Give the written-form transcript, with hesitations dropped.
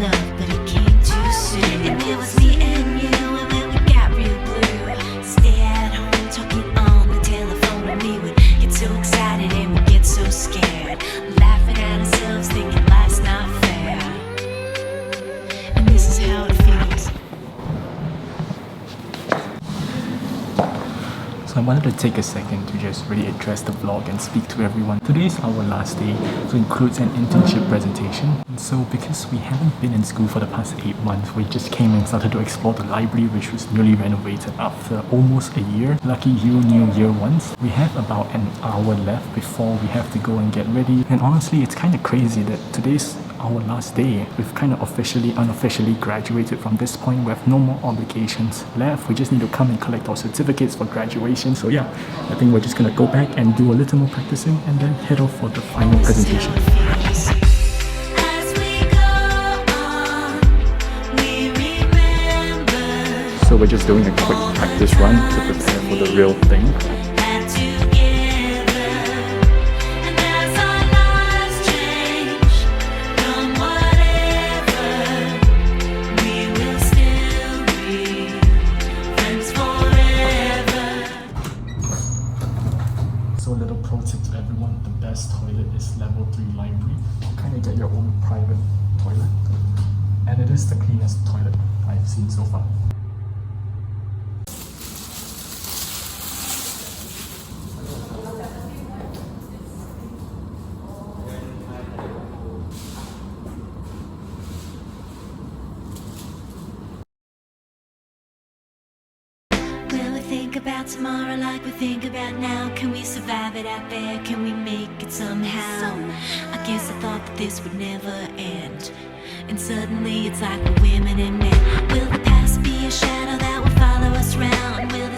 love, but it came too soon. And it was me and you, and when we got real blue, stay at home talking on the telephone, and we would get so excited and we'd get so scared, laughing at ourselves, thinking life's not fair. And this is how it feels. So I wanted to take a second to just really address the vlog and speak to everyone. Today is our last day, so it includes an internship presentation. And so because we haven't been in school for the past 8 months, we just came and started to explore the library, which was newly renovated after almost a year. Lucky you, new year once. We have about an hour left before we have to go and get ready. And honestly, it's kind of crazy that today's our last day. We've kind of unofficially graduated from this point. We have no more obligations left. We just need to come and collect our certificates for graduation. So yeah, I think we're just gonna go back and do a little more practicing and then head off for the final presentation. So we're just doing a quick practice run to prepare for the real thing. So a little pro tip to everyone, the best toilet is level 3 library. You kind of get your own private toilet. And it is the cleanest toilet I've seen so far. Think about tomorrow like we think about now. Can we survive it out there? Can we make it somehow? I guess I thought that this would never end, and suddenly it's like we're women and men. Will the past be a shadow that will follow us round? Will